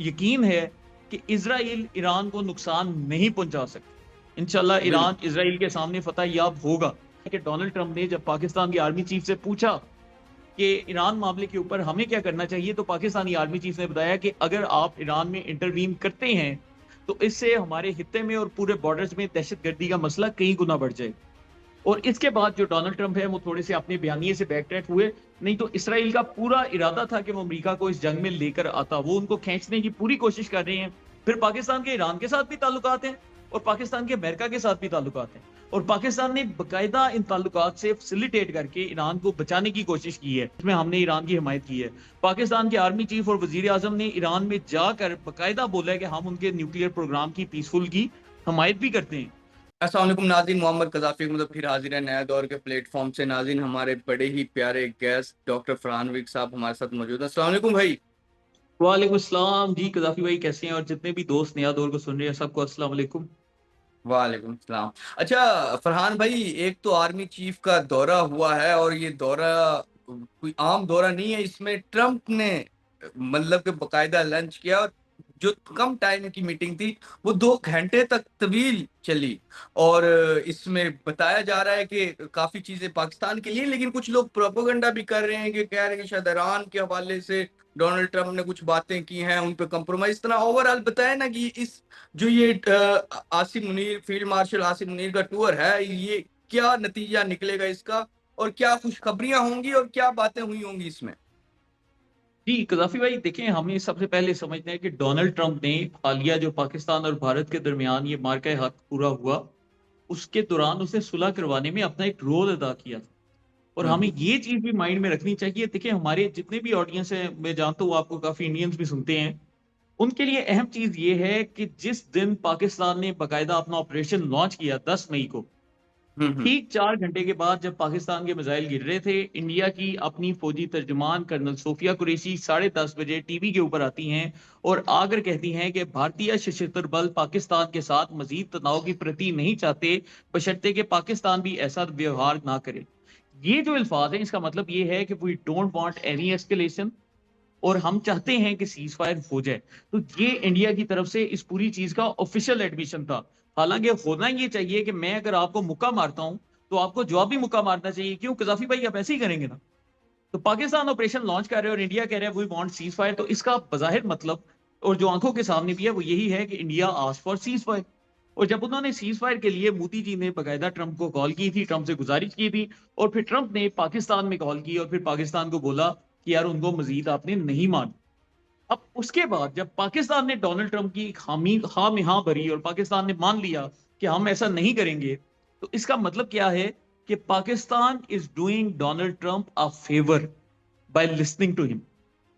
यकीन है कि इजराइल ईरान को नुकसान नहीं पहुंचा सकती। इंशाल्लाह ईरान बिल्कुल। इजराइल के सामने फतह याब होगा। कि डोनाल्ड ट्रंप ने जब पाकिस्तान की आर्मी चीफ से पूछा कि ईरान मामले के ऊपर हमें क्या करना चाहिए, तो पाकिस्तानी आर्मी चीफ ने बताया कि अगर आप ईरान में इंटरवीन करते हैं तो इससे हमारे हित्ते में और पूरे बॉर्डर्स में दहशतगर्दी का मसला कई गुना बढ़ जाए। और इसके बाद जो डोनाल्ड ट्रंप है वो थोड़े से अपने बयानिए से बैक ट्रैक हुए। नहीं तो इसराइल का पूरा इरादा था कि वो अमेरिका को इस जंग में लेकर आता, वो उनको खींचने की पूरी कोशिश कर रहे हैं। फिर पाकिस्तान के ईरान के साथ भी ताल्लुकात हैं और पाकिस्तान के अमेरिका के साथ भी ताल्लुकात हैं। और पाकिस्तान ने बाकायदा इन ताल्लुकात से फैसिलिटेट करके ईरान को बचाने की कोशिश की है, इसमें हमने ईरान की हिमायत की है। पाकिस्तान के आर्मी चीफ और वजीर आजम ने ईरान में जाकर बाकायदा बोला है कि हम उनके न्यूक्लियर प्रोग्राम की पीसफुल की हिमायत भी करते हैं। अस्सलाम वालेकुम नाज़रीन, मोहम्मद कज़ाफ़ी मतलब फिर हाजिर है नया दौर के प्लेटफॉर्म से। नाज़रीन, हमारे बड़े ही प्यारे गेस्ट डॉक्टर फरहान विक साहब हमारे साथ मौजूद हैं। अस्सलाम वालेकुम भाई। वालेकुम अस्सलाम जी, कदाफी भाई कैसे हैं? और जितने भी दोस्त नया दौर को सुन रहे हैं सबको अस्सलाम वालेकुम। वालेकुम सलाम। अच्छा फरहान भाई, एक तो आर्मी चीफ का दौरा हुआ है और ये दौरा कोई आम दौरा नहीं है। इसमें ट्रम्प ने मतलब कि बकायदा लंच किया और जो कम टाइम की मीटिंग थी वो 2 घंटे तक तवील चली। और इसमें बताया जा रहा है कि काफी चीजें पाकिस्तान के लिए, लेकिन कुछ लोग प्रोपोगंडा भी कर रहे हैं कि कह रहे हैं कि शायद ईरान के हवाले से डोनाल्ड ट्रम्प ने कुछ बातें की हैं, उन पे कंप्रोमाइज। इतना ओवरऑल बताया ना कि इस जो ये आसिम मुनीर, फील्ड मार्शल आसिम मुनीर का टूर है, ये क्या नतीजा निकलेगा इसका, और क्या खुशखबरियां होंगी और क्या बातें हुई होंगी इसमें। जी कदाफी भाई देखें, हमें सबसे पहले समझना है कि डोनाल्ड ट्रंप ने हालिया जो पाकिस्तान और भारत के दरमियान ये मार्का हक पूरा हुआ, उसके दौरान उसने सुलह करवाने में अपना एक रोल अदा किया था। और हमें हम्म। ये चीज भी माइंड में रखनी चाहिए। देखिए हमारे जितने भी ऑडियंस है, मैं जानता हूँ आपको काफी इंडियंस भी सुनते हैं, उनके लिए अहम चीज ये है कि जिस दिन पाकिस्तान ने बाकायदा अपना ऑपरेशन लॉन्च किया 10 मई को, हम्म। ठीक 4 घंटे के बाद जब पाकिस्तान के मिसाइल गिर रहे थे, इंडिया की अपनी फौजी तर्जुमान कर्नल सोफिया कुरैशी 10:30 बजे टीवी के ऊपर आती हैं और आकर कहती हैं कि भारतीय सशस्त्र बल पाकिस्तान के साथ मजीद तनाव की प्रति नहीं चाहते, बशर्ते कि पाकिस्तान भी ऐसा व्यवहार ना करे। ये जो अल्फाज है इसका मतलब ये है कि we don't want any escalation और हम चाहते हैं कि सीज फायर हो जाए। तो ये इंडिया की तरफ से इस पूरी चीज का ऑफिशियल एडमिशन था। हालांकि होना ये चाहिए कि मैं अगर आपको मुक्का मारता हूं तो आपको जवाब भी मुक्का मारना चाहिए। क्यों कजाफी भाई, आप ऐसे ही करेंगे ना? तो पाकिस्तान ऑपरेशन लॉन्च कर रहे हैं और इंडिया कह रहा है वी वांट सीज फायर, तो इसका बजाहिर मतलब और जो आंखों के सामने भी है वो यही है कि India ask for cease fire. और जब उन्होंने सीज फायर के लिए मोदी जी ने बाकायदा ट्रंप को कॉल की थी, ट्रंप से गुजारिश की थी, और फिर ट्रंप ने पाकिस्तान में कॉल की और फिर पाकिस्तान को बोला कि यार उनको मजीद आपने नहीं मान। अब उसके बाद जब पाकिस्तान ने डोनाल्ड ट्रंप की हामी हाँ में हाँ भरी और पाकिस्तान ने मान लिया कि हम ऐसा नहीं करेंगे, तो इसका मतलब क्या है कि Pakistan is doing Donald Trump a favour by listening to him.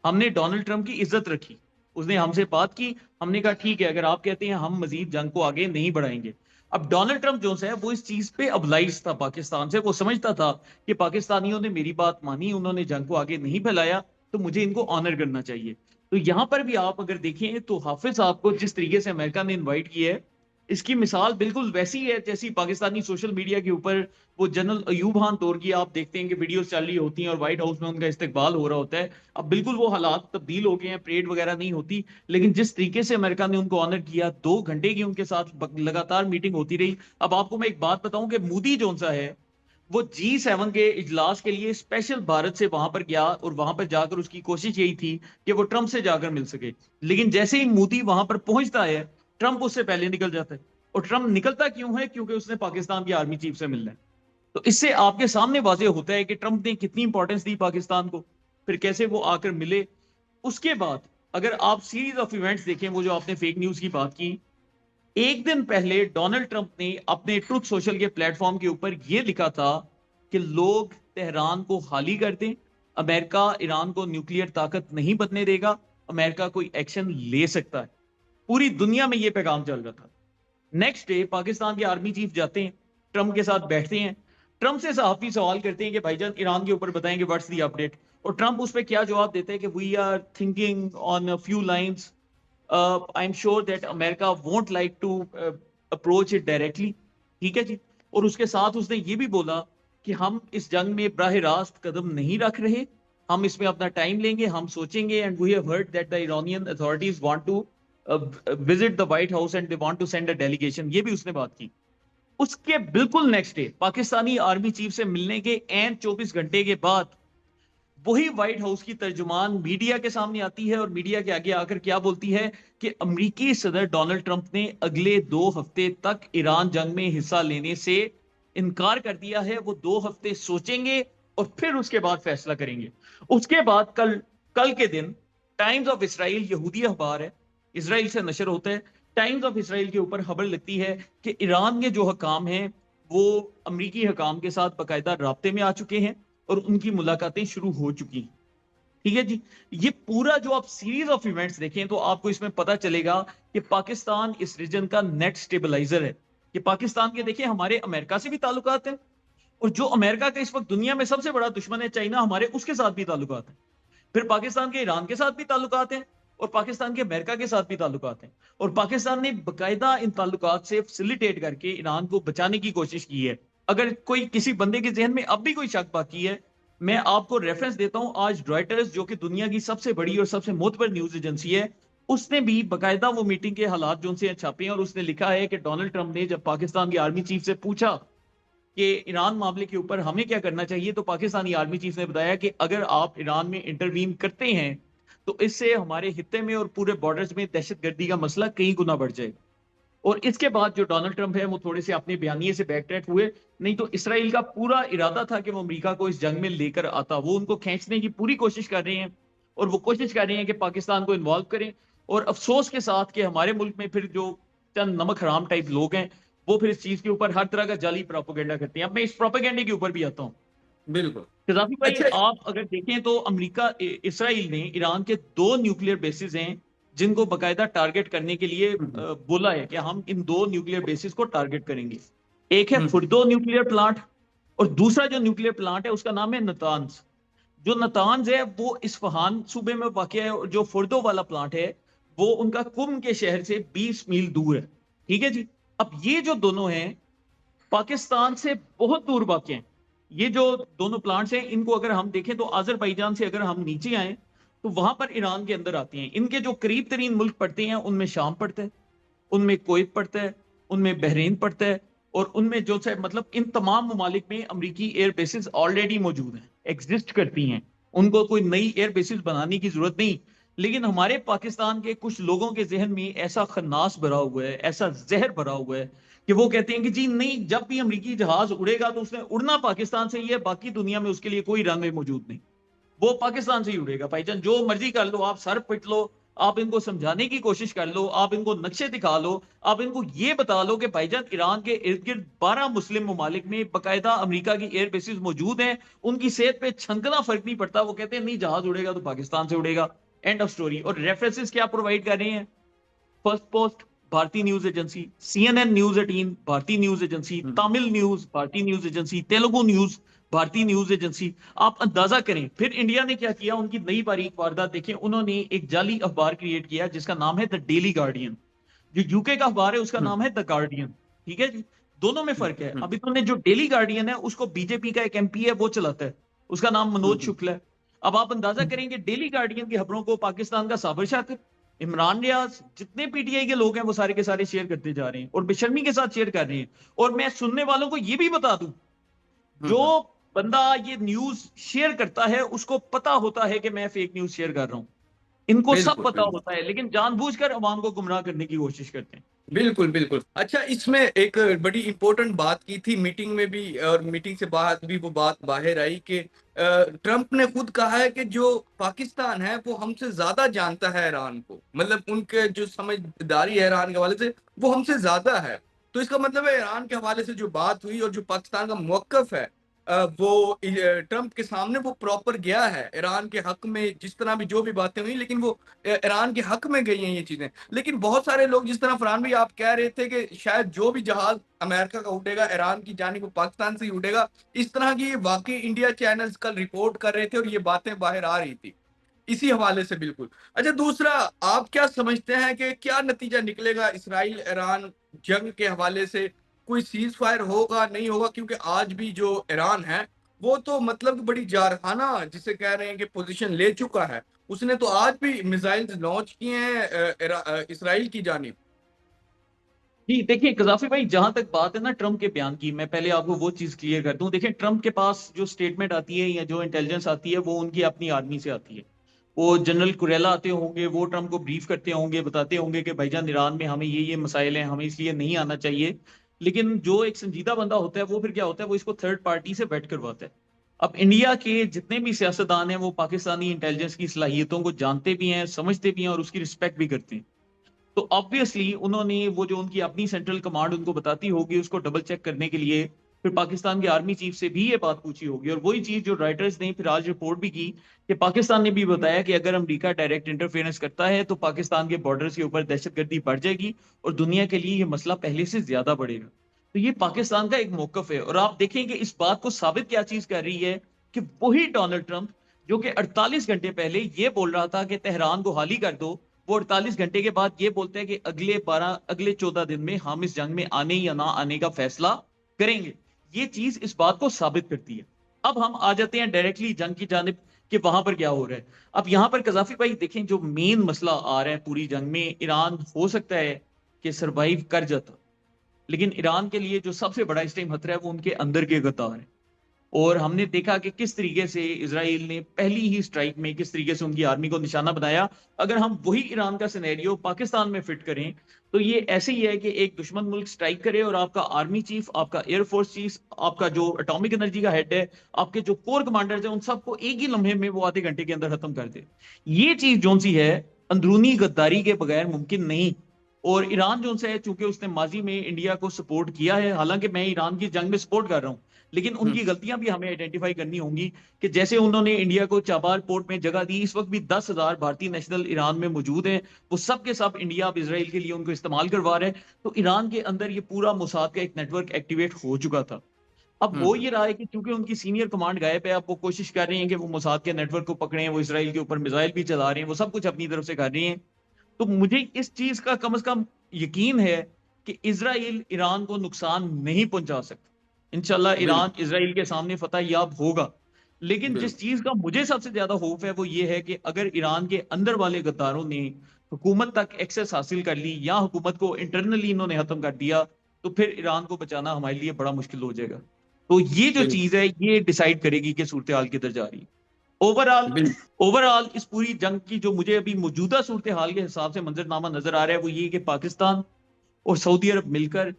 हमने डोनाल्ड ट्रंप की इज्जत रखी, उसने हमसे बात की, हमने कहा ठीक है अगर आप कहते हैं हम मजीद जंग को आगे नहीं बढ़ाएंगे। अब डोनाल्ड ट्रंप जो है वो इस चीज पे अबलाइज था पाकिस्तान से, वो समझता था कि पाकिस्तानियों ने मेरी बात मानी, उन्होंने जंग को आगे नहीं फैलाया, तो मुझे इनको ऑनर करना चाहिए। तो यहां पर भी आप अगर देखें तो हाफिज साहब को जिस तरीके से अमेरिका ने इन्वाइट किया है, इसकी मिसाल बिल्कुल वैसी है जैसी पाकिस्तानी सोशल मीडिया के ऊपर वो जनरल अयूब खान तौर की आप देखते हैं कि वीडियोस चल रही होती हैं और व्हाइट हाउस में उनका इस्तकबाल हो रहा होता है। अब बिल्कुल वो हालात तब्दील हो गए हैं, परेड वगैरह नहीं होती। लेकिन जिस तरीके से अमेरिका ने उनको ऑनर किया, 2 घंटे की उनके साथ लगातार मीटिंग होती रही। अब आपको मैं एक बात बताऊं कि मोदी जो सा है वो G7 के इजलास के लिए स्पेशल भारत से वहां पर गया और वहां पर जाकर उसकी कोशिश यही थी कि वो ट्रंप से जाकर मिल सके। लेकिन जैसे ही मोदी वहां पर पहुंचता है, ट्रंप उससे पहले निकल जाता है। और ट्रंप निकलता क्यों है? क्योंकि उसने पाकिस्तान की आर्मी चीफ से मिलना है। तो इससे आपके सामने वाजे होता है कि ट्रंप ने कितनी इंपॉर्टेंस दी पाकिस्तान को, फिर कैसे वो आकर मिले। उसके बाद अगर आप सीरीज ऑफ इवेंट्स देखें, वो जो आपने फेक न्यूज की बात की, एक दिन पहले डोनाल्ड ट्रंप ने अपने ट्रुथ सोशल के प्लेटफॉर्म के ऊपर यह लिखा था कि लोग तेहरान को खाली कर दें, अमेरिका ईरान को न्यूक्लियर ताकत नहीं बनने देगा, अमेरिका कोई एक्शन ले सकता है। पूरी दुनिया में यह पैगाम चल रहा था। नेक्स्ट डे पाकिस्तान के आर्मी चीफ जाते हैं, ट्रंप के साथ बैठते हैं, ट्रंप से सहाफी सवाल करते हैं कि भाईजान ईरान के ऊपर बताएंगे व्हाट्स दी अपडेट। और ट्रंप उस पर क्या जवाब देते हैं कि we are thinking on a few lines, I am sure that America won't like to approach it directly. ठीक है जी। और उसके साथ उसने ये भी बोला कि हम इस जंग में बराह रास्त कदम नहीं रख रहे, हम इसमें अपना टाइम लेंगे, हम सोचेंगे, and we have heard that the Iranian authorities want to visit the White House and they want to send a delegation, ये भी उसने बात की। उसके बिल्कुल next day Pakistani army chief से मिलने के एंड 24 घंटे के बाद वही व्हाइट हाउस की तर्जुमान मीडिया के सामने आती है और मीडिया के आगे आकर क्या बोलती है कि अमेरिकी सदर डोनाल्ड ट्रंप ने अगले 2 हफ्ते तक ईरान जंग में हिस्सा लेने से इनकार कर दिया है। वो 2 हफ्ते सोचेंगे और फिर उसके बाद फैसला करेंगे। उसके बाद कल कल के दिन टाइम्स ऑफ इसराइल, यहूदी अखबार है, इसराइल से नशर होता है, टाइम्स ऑफ इसराइल के ऊपर खबर लगती है कि ईरान के जो हकाम हैं वो अमरीकी हकाम के साथ बाकायदा राब्ते में आ चुके हैं और उनकी मुलाकातें शुरू हो चुकी हैं। ठीक है जी। ये पूरा जो आप सीरीज ऑफ इवेंट्स देखें तो आपको इसमें पता चलेगा कि पाकिस्तान इस रीजन का नेट स्टेबलाइजर है। कि पाकिस्तान के देखिए हमारे अमेरिका से भी ताल्लुकात हैं, और जो अमेरिका का इस वक्त दुनिया में सबसे बड़ा दुश्मन है चाइना, हमारे उसके साथ भी ताल्लुकात हैं। फिर पाकिस्तान के ईरान के साथ भी ताल्लुकात हैं, और पाकिस्तान के अमेरिका के साथ भी ताल्लुकात हैं। और पाकिस्तान ने बाकायदा इन ताल्लुकात से फैसिलिटेट करके ईरान को बचाने की कोशिश की है। अगर कोई किसी बंदे के जहन में अब भी कोई शक बाकी है, मैं आपको रेफरेंस देता हूं। आज रॉयटर्स जो कि दुनिया की सबसे बड़ी और सबसे मोतबर न्यूज एजेंसी है, उसने भी बाकायदा वो मीटिंग के हालात जो उनसे छापे हैं, और उसने लिखा है कि डोनाल्ड ट्रंप ने जब पाकिस्तान की आर्मी चीफ से पूछा कि ईरान मामले के ऊपर हमें क्या करना चाहिए, तो पाकिस्तानी आर्मी चीफ ने बताया कि अगर आप ईरान में इंटरवीन करते हैं तो इससे हमारे हित्ते में और पूरे बॉर्डर्स में दहशतगर्दी का मसला कई गुना बढ़ जाएगा। और इसके बाद जो डोनाल्ड ट्रंप है वो थोड़े से अपने बयानिए से बैक ट्रैक हुए। नहीं तो इसराइल का पूरा इरादा था कि वो अमेरिका को इस जंग में लेकर आता, वो उनको खींचने की पूरी कोशिश कर रहे हैं, और वो कोशिश कर रहे हैं कि पाकिस्तान को इन्वॉल्व करें। और अफसोस के साथ कि हमारे मुल्क में फिर जो चंद नमक हराम टाइप लोग हैं, वो फिर इस चीज के ऊपर हर तरह का जाली प्रोपोगेंडा करते हैं। अब मैं इस प्रोपोगेंडे के ऊपर भी आता हूँ। बिल्कुल। कजाफी भाई, अच्छा। आप अगर देखें तो अमेरिका इसराइल ने ईरान के 2 न्यूक्लियर बेसिस हैं जिनको बकायदा टारगेट करने के लिए हम्म, बोला है कि हम इन 2 न्यूक्लियर बेसिस को टारगेट करेंगे। एक है हम्म, फुर्दो न्यूक्लियर प्लांट, और दूसरा जो न्यूक्लियर प्लांट है उसका नाम है नतान्ज। जो नतान्ज है वो इस्फहान सूबे में वाक़ है, और जो फुर्दो वाला प्लांट है वो उनका कुम के शहर से 20 मील दूर है। ठीक है जी। अब ये जो दोनों हैं पाकिस्तान से बहुत दूर वाक़ हैं। ये जो दोनों प्लांट्स हैं इनको अगर हम देखें तो आजरबाईजान से अगर हम नीचे आए तो वहां पर ईरान के अंदर आते हैं। इनके जो करीब तरीन मुल्क पड़ते हैं उनमें शाम पड़ता है, उनमें कुवैत पड़ता है, उनमें बहरीन पड़ता है, और उनमें जो है मतलब इन तमाम ममालिक में अमरीकी एयर बेसिस ऑलरेडी मौजूद हैं, एग्जिस्ट करती हैं। उनको कोई नई एयर बेसिस बनाने की जरूरत नहीं। लेकिन हमारे पाकिस्तान के कुछ लोगों के जहन में ऐसा खन्नास भरा हुआ है, ऐसा जहर भरा हुआ है कि वो कहते हैं कि जी नहीं, जब भी अमरीकी जहाज उड़ेगा तो उसने उड़ना पाकिस्तान से ही है, बाकी दुनिया में उसके लिए कोई रनवे मौजूद नहीं, वो पाकिस्तान से ही उड़ेगा। भाईजान जो मर्जी कर लो, आप सर पिट लो, आप इनको समझाने की कोशिश कर लो, आप इनको नक्शे दिखा लो, आप इनको ये बता लो कि भाईजान ईरान के इर्द गिर्द 12 मुस्लिम ममालिक में बाकायदा अमेरिका की एयर बेसिस मौजूद हैं, उनकी सेहत पे छंकना फर्क नहीं पड़ता। वो कहते हैं नहीं, जहाज उड़ेगा तो पाकिस्तान से उड़ेगा, एंड ऑफ स्टोरी। और रेफरेंसेस क्या प्रोवाइड कर रहे हैं? फर्स्ट पोस्ट भारतीय न्यूज एजेंसी, CNN न्यूज 18 भारतीय न्यूज एजेंसी, हम्म, तमिल न्यूज भारतीय न्यूज एजेंसी, तेलुगु न्यूज भारतीय न्यूज एजेंसी। आप अंदाजा करें फिर इंडिया ने क्या किया, उनकी नई बारीक वारदात देखें। उन्होंने एक जाली अखबार क्रिएट किया जिसका नाम है द डेली गार्डियन। जो यूके का अखबार है उसका हम्म, नाम है द गार्डियन। ठीक है जी। दोनों में हम्म, फर्क है। हम्म, अब इन्होंने जो डेली गार्डियन है उसको बीजेपी का एक MP है वो चलाता है, उसका नाम मनोज हम्म, शुक्ल है। अब आप अंदाजा करेंगे डेली गार्डियन की खबरों को पाकिस्तान का साबर शातिर, इमरान रियाज, जितने PTI के लोग हैं वो सारे के सारे शेयर करते जा रहे हैं और बेशर्मी के साथ शेयर कर रहे हैं। और मैं सुनने वालों को ये भी बता दूं, जो हम्म, बंदा ये न्यूज शेयर करता है उसको पता होता है कि मैं फेक न्यूज शेयर कर रहा हूं। इनको सब बिल्कुल, पता बिल्कुल। होता है, लेकिन जानबूझकर अवाम को गुमराह करने की कोशिश करते हैं। बिल्कुल, बिल्कुल। अच्छा, इसमें एक बड़ी इम्पोर्टेंट बात की थी मीटिंग में भी, और मीटिंग से बाहर भी वो बात बाहर आई कि ट्रंप ने खुद कहा है कि जो पाकिस्तान है वो हमसे ज़्यादा जानता है ईरान को। मतलब उनके जो समझदारी है ईरान के हवाले से वो हमसे ज़्यादा है। तो इसका मतलब है ईरान के हवाले से जो बात हुई और जो पाकिस्तान का मौक़िफ़ है, वो ट्रंप के सामने वो प्रॉपर गया है ईरान के हक़ में, जिस तरह भी जो भी बातें हुई, लेकिन वो ईरान के हक़ में गई हैं ये चीज़ें। लेकिन बहुत सारे लोग, जिस तरह फरहान भाई आप कह रहे थे कि शायद जो भी जहाज अमेरिका का उड़ेगा ईरान की जानिब पाकिस्तान से ही उड़ेगा, इस तरह की वाकई इंडिया चैनल्स कल रिपोर्ट कर रहे थे और ये बातें बाहर आ रही थी इसी हवाले से। बिल्कुल। अच्छा, दूसरा, आप क्या समझते हैं कि क्या नतीजा निकलेगा इसराइल ईरान जंग के हवाले से? कोई सीज फायर होगा, नहीं होगा? क्योंकि आज भी जो ईरान है वो तो मतलब कि बड़ी जारहाना जिसे कह रहे हैं कि पोजीशन ले चुका है। उसने तो आज भी मिसाइल लॉन्च किए हैं इसराइल की जानिब। जी देखिए कजाफी भाई, जहां तक बात है ना ट्रंप के बयान की, मैं पहले आपको वो चीज क्लियर कर दूं। देखिए ट्रंप के पास जो स्टेटमेंट आती है या जो इंटेलिजेंस आती है वो उनकी अपनी आर्मी से आती है। वो जनरल कुरेला आते होंगे, वो ट्रंप को ब्रीफ करते होंगे, बताते होंगे कि भाईजान ईरान में हमें ये मसाइल हैं, हमें इसलिए नहीं आना चाहिए। लेकिन जो एक संजीदा बंदा होता है वो फिर क्या होता है, वो इसको थर्ड पार्टी से वेट करवाता है। अब इंडिया के जितने भी सियासतदान हैं वो पाकिस्तानी इंटेलिजेंस की सलाहियतों को जानते भी हैं, समझते भी हैं और उसकी रिस्पेक्ट भी करते हैं। तो ऑब्वियसली उन्होंने वो जो उनकी अपनी सेंट्रल कमांड उनको बताती होगी, उसको डबल चेक करने के लिए फिर पाकिस्तान के आर्मी चीफ से भी ये बात पूछी होगी। और वही चीज जो राइटर्स ने फिर आज रिपोर्ट भी की कि पाकिस्तान ने भी बताया कि अगर अमेरिका डायरेक्ट इंटरफेरेंस करता है तो पाकिस्तान के बॉर्डर्स के ऊपर दहशतगर्दी बढ़ जाएगी और दुनिया के लिए ये मसला पहले से ज्यादा बढ़ेगा। तो ये पाकिस्तान का एक मौकफ है। और आप देखेंगे इस बात को साबित क्या चीज कर रही है कि वही डोनाल्ड ट्रंप जो कि 48 घंटे पहले ये बोल रहा था कि तेहरान को खाली कर दो, वो 48 घंटे के बाद ये बोलते हैं कि अगले 14 दिन में हम इस जंग में आने या ना आने का फैसला करेंगे। ये चीज इस बात को साबित करती है। अब हम आ जाते हैं डायरेक्टली जंग की जानिब कि वहां पर क्या हो रहा है। अब यहां पर कजाफी भाई देखें, जो मेन मसला आ रहा है पूरी जंग में, ईरान हो सकता है कि सरवाइव कर जाता, लेकिन ईरान के लिए जो सबसे बड़ा इस टाइम खतरा है वो उनके अंदर के गद्दार है। और हमने देखा कि किस तरीके से इसराइल ने पहली ही स्ट्राइक में किस तरीके से उनकी आर्मी को निशाना बनाया। अगर हम वही ईरान का सिनेरियो पाकिस्तान में फिट करें तो ये ऐसे ही है कि एक दुश्मन मुल्क स्ट्राइक करे और आपका आर्मी चीफ, आपका एयरफोर्स चीफ, आपका जो एटॉमिक एनर्जी का हेड है, आपके जो कोर कमांडर्स हैं, उन सबको एक ही लम्हे में वो आधे घंटे के अंदर खत्म कर दे। ये चीज जो सी है अंदरूनी गद्दारी के बगैर मुमकिन नहीं। और ईरान जो है, चूंकि उसने माजी में इंडिया को सपोर्ट किया है, हालांकि मैं ईरान की जंग में सपोर्ट कर रहा हूं, लेकिन हम्म। उनकी गलतियां भी हमें आइडेंटिफाई करनी होंगी। कि जैसे उन्होंने इंडिया को चाबार पोर्ट में जगह दी, इस वक्त भी 10,000 भारतीय नेशनल ईरान में मौजूद हैं। वो सब के सब इंडिया अब इसराइल के लिए उनको इस्तेमाल करवा रहे हैं। तो ईरान के अंदर ये पूरा मोसाद का एक नेटवर्क एक्टिवेट हो चुका था। अब हो हम्म। ये रहा है कि चूंकि उनकी सीनियर कमांड गायब है, अब वो कोशिश कर रही है कि वो मोसाद के नेटवर्क को पकड़ें, वो इसराइल के ऊपर मिसाइल भी चला रहे हैं, वो सब कुछ अपनी तरफ से कर रही हैं। तो मुझे इस चीज का कम से कम यकीन है कि इसराइल ईरान को नुकसान नहीं पहुंचा सकता। इंशाल्लाह ईरान बिल्कुल। इसराइल के सामने फतह याब होगा। लेकिन जिस बिल्कुल। चीज का मुझे सबसे ज्यादा खौफ है वो ये है कि अगर ईरान के अंदर वाले गद्दारों ने हुकूमत तक एक्सेस हासिल कर ली या हुकूमत को इंटरनली इन्होंने खत्म कर दिया, तो फिर ईरान को बचाना हमारे लिए बड़ा मुश्किल हो जाएगा। तो ये जो बिल्कुल। चीज है ये डिसाइड करेगी कि सूरत हाल किधर जा रही है। ओवरऑल बिल्कुल। ओवरऑल इस पूरी जंग की जो मुझे अभी मौजूदा सूरत हाल के हिसाब से मंजरनामा नजर आ रहा है वो ये कि पाकिस्तान और सऊदी अरब मिलकर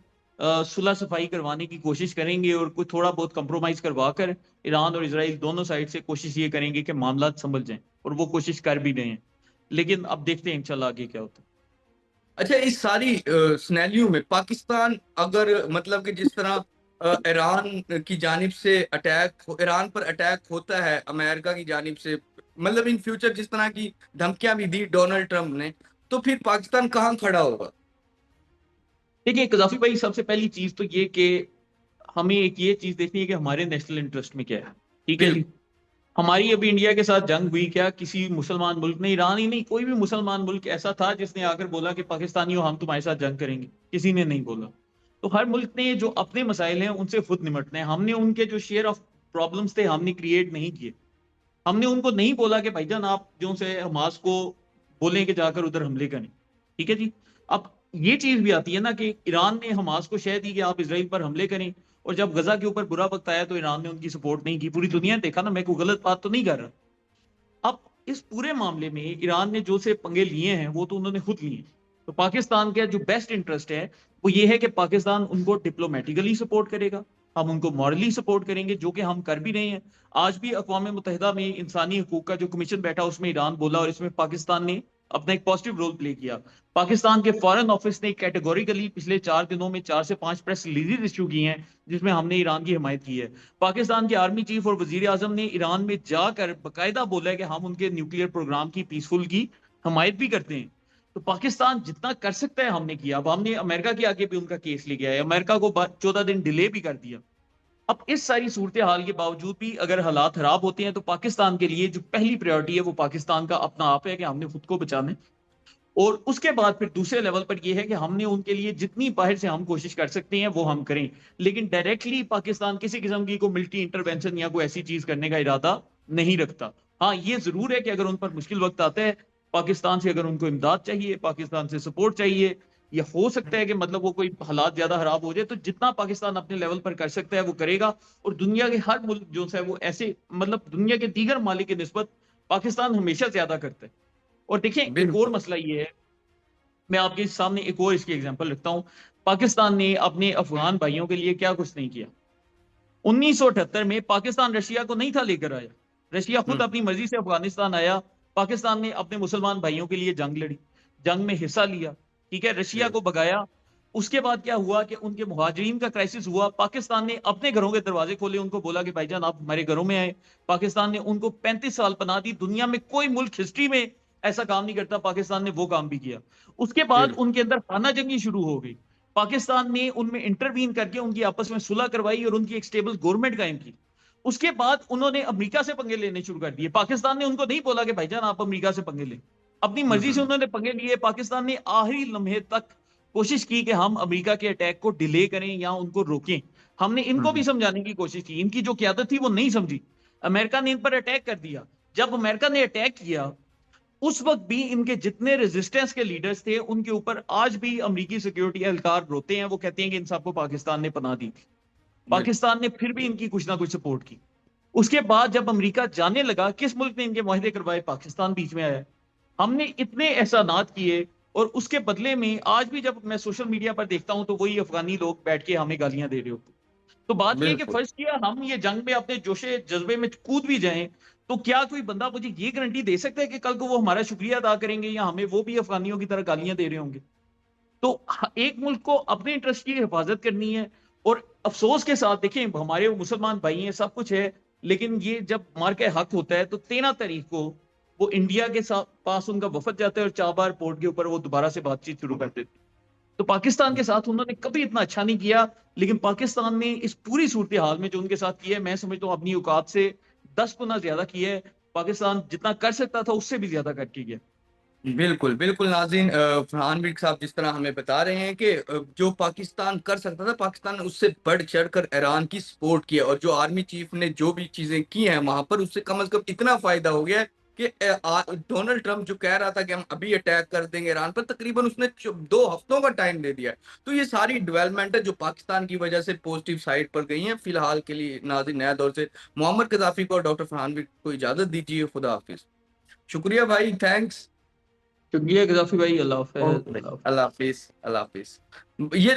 सुलह सफाई करवाने की कोशिश करेंगे और कुछ थोड़ा बहुत कंप्रोमाइज करवा कर ईरान और इसराइल दोनों साइड से कोशिश ये करेंगे कि मामला संभल जाएं। और वो कोशिश कर भी रहे हैं। लेकिन अब देखते हैं इंशाल्लाह आगे क्या होता अच्छा, इस सारी सिनेरियो में पाकिस्तान अगर मतलब कि जिस तरह ईरान की जानिब से ईरान पर अटैक होता है अमेरिका की जानिब से, मतलब इन फ्यूचर जिस तरह की धमकियां भी दी डोनाल्ड ट्रंप ने, तो फिर पाकिस्तान कहाँ खड़ा होगा? है। देखिए कजाफी भाई, सबसे पहली चीज तो ये कि हमें एक ये चीज देखनी है कि हमारे नेशनल इंटरेस्ट में क्या है। ठीक है जी। बिल्कुल। हमारी अभी इंडिया के साथ जंग हुई, क्या किसी मुसलमान मुल्क ने, ईरान ही नहीं कोई भी मुसलमान मुल्क ऐसा था जिसने आकर बोला कि पाकिस्तानियों हम तुम्हारे साथ जंग करेंगे? किसी ने नहीं बोला। तो हर मुल्क ने जो अपने मसाइल हैं उनसे खुद निपटने हैं। हमने उनके जो शेयर ऑफ प्रॉब्लम्स थे हमने क्रिएट नहीं किए। हमने उनको नहीं बोला कि भाईजान आप जो से हमास को बोलें कि जाकर उधर हमले करें। ठीक है जी। अब ये चीज भी आती है ना कि ईरान ने हमास को शह दी कि आप इसराइल पर हमले करें, और जब गजा के ऊपर बुरा वक्त आया तो ईरान ने उनकी सपोर्ट नहीं की। पूरी दुनिया ने देखा ना, मैं कोई गलत बात तो नहीं कर रहा। अब इस पूरे मामले में ईरान ने जो से पंगे लिए हैं वो तो उन्होंने खुद लिए हैं। तो पाकिस्तान का जो बेस्ट इंटरेस्ट है वो ये है कि पाकिस्तान उनको डिप्लोमेटिकली सपोर्ट करेगा, हम उनको मॉरली सपोर्ट करेंगे, जो कि हम कर भी रहे हैं। आज भी अकवाम मुतहदा में इंसानी हकूक का जो कमीशन बैठा उसमें ईरान बोला और इसमें पाकिस्तान ने अपना एक पॉजिटिव रोल प्ले किया। पाकिस्तान के फॉरेन ऑफिस ने कैटेगोरिकली पिछले 4 दिनों में 4 से 5 प्रेस रिलीज इशू की हैं जिसमें हमने ईरान की हिमायत की है। पाकिस्तान के आर्मी चीफ और वजीर आजम ने ईरान में जाकर बाकायदा बोला है कि हम उनके न्यूक्लियर प्रोग्राम की पीसफुल की हमायत भी करते हैं। तो पाकिस्तान जितना कर सकता है हमने किया। अब हमने अमेरिका के आगे भी उनका केस ले गया है, अमेरिका को 14 दिन डिले भी कर दिया। अब इस सारी सूरत हाल के बावजूद भी अगर हालात खराब होते हैं तो पाकिस्तान के लिए जो पहली प्रायोरिटी है वो पाकिस्तान का अपना आप है कि हमने खुद को बचाना है। और उसके बाद फिर दूसरे लेवल पर यह है कि हमने उनके लिए जितनी बाहर से हम कोशिश कर सकते हैं वो हम करें, लेकिन डायरेक्टली पाकिस्तान किसी किस्म की कोई मिलिट्री इंटरवेंशन या कोई ऐसी चीज करने का इरादा नहीं रखता। हाँ, ये जरूर है कि अगर उन पर मुश्किल वक्त आता है, पाकिस्तान से अगर उनको इमदाद चाहिए, पाकिस्तान से सपोर्ट चाहिए, या हो सकता है कि मतलब वो कोई हालात ज्यादा खराब हो जाए, तो जितना पाकिस्तान अपने लेवल पर कर सकता है वो करेगा। और दुनिया के हर मुल्क जो है वो ऐसे, मतलब दुनिया के दीगर मालिक की निस्बत पाकिस्तान हमेशा ज्यादा करता है। और देखें, एक और बिल्कुल। मसला ये है, मैं आपके सामने एक और इसकी एग्जांपल रखता हूं। पाकिस्तान ने अपने अफगान भाइयों के लिए क्या कुछ नहीं किया। 1978 में पाकिस्तान रशिया को नहीं था लेकर आया, रशिया खुद हम्म। अपनी मर्जी से अफगानिस्तान आया। पाकिस्तान ने अपने मुसलमान भाइयों के लिए जंग लड़ी, जंग में हिस्सा लिया, ठीक है, रशिया जी। को भगाया। उसके बाद क्या हुआ कि उनके मुहाजिरीन का क्राइसिस हुआ, पाकिस्तान ने अपने घरों के दरवाजे खोले, उनको बोला कि भाईजान आप हमारे घरों में आए। पाकिस्तान ने उनको 35 साल पनाह दी। दुनिया में कोई मुल्क हिस्ट्री में ऐसा काम नहीं करता, पाकिस्तान ने वो काम भी किया। उसके बाद बिल्कुल। उनके अंदर खाना जंगी शुरू हो गई। पाकिस्तान ने उनमें इंटरवीन करके उनकी आपस में सुलह करवाई और उनकी एक स्टेबल गवर्नमेंट कायम की। उसके बाद उन्होंने अमेरिका से पंगे लेने शुरू कर दिए। पाकिस्तान ने उनको नहीं बोला कि भाईजान आप अमेरिका से पंगे लें, अपनी मर्जी से हम्म। उन्होंने पंगे लिए। पाकिस्तान ने आखिरी लम्हे तक कोशिश की कि हम अमेरिका के अटैक को डिले करें या उनको रोकें। हमने इनको भी हम्म। समझाने की कोशिश की, इनकी जो क्यादत थी वो नहीं समझी। अमेरिका ने इन पर अटैक कर दिया। जब अमेरिका ने अटैक किया, उस वक्त भी इनके जितने रेजिस्टेंस के लीडर्स थे उनके ऊपर आज भी अमेरिकी सिक्योरिटी एहलकार रोते हैं। वो कहते हैं कि इन सबको पाकिस्तान ने पनाह दी थी। बिल्कुल। पाकिस्तान ने फिर भी इनकी कुछ ना कुछ सपोर्ट की। उसके बाद जब अमेरिका जाने लगा, किस मुल्क ने इनके मुआहदे करवाए? पाकिस्तान बीच में आया। हमने इतने एहसानात किए, और उसके बदले में आज भी जब मैं सोशल मीडिया पर देखता हूं तो वही अफगानी लोग बैठ के हमें गालियां दे रहे होते। तो बात यह है कि बिल्कुल। फर्ज किया हम ये जंग में अपने जोशे जज्बे में कूद भी जाएं, तो क्या कोई बंदा मुझे ये गारंटी दे सकता है कि कल को वो हमारा शुक्रिया अदा करेंगे या हमें वो भी अफगानियों की तरह गालियां दे रहे होंगे? तो एक मुल्क को अपने इंटरेस्ट की हिफाजत करनी है। और अफसोस के साथ देखें, हमारे वो मुसलमान भाई हैं, सब कुछ है, लेकिन ये जब मार के हक होता है तो 13 तारीख को वो इंडिया के साथ पास उनका वफद जाता है और चाबार पोर्ट के ऊपर वो दोबारा से बातचीत शुरू कर देते हैं। तो पाकिस्तान के साथ उन्होंने कभी इतना अच्छा नहीं किया, लेकिन पाकिस्तान ने इस पूरी सूरत हाल में जो उनके साथ किया है, मैं समझता हूँ अपनी औकात से 10 गुना ज्यादा किया है। पाकिस्तान जितना कर सकता था उससे भी ज्यादा करके गया। बिल्कुल, बिल्कुल नाज़रीन, फरहान बिग साहब जिस तरह हमें बता रहे हैं कि जो पाकिस्तान कर सकता था, पाकिस्तान ने उससे बढ़-चढ़ कर ईरान की सपोर्ट की है और जो आर्मी चीफ ने जो भी चीज़ें की हैं वहाँ पर, उससे कम से कम इतना फ़ायदा हो गया है कि डोनाल्ड ट्रंप जो कह रहा था कि हम अभी अटैक कर देंगे ईरान पर, तकरीबन उसने 2 हफ्तों का टाइम दे दिया है। तो ये सारी डेवलपमेंट है जो पाकिस्तान की वजह से पॉजिटिव साइड पर गई हैं। फिलहाल के लिए नाज़रीन, नया दौर से मोहम्मद कज़ाफ़ी को और डॉक्टर फरहान बिग को इजाज़त दीजिए। खुदा हाफ़िज़। शुक्रिया भाई, थैंक्स। शुक्रिया गजाफी भाई, अल्लाह हाफिज, ओके, अल्लाह हाफिज। अल्लाह हाफ़िज़, अल्लाह हाफ़िज़। ये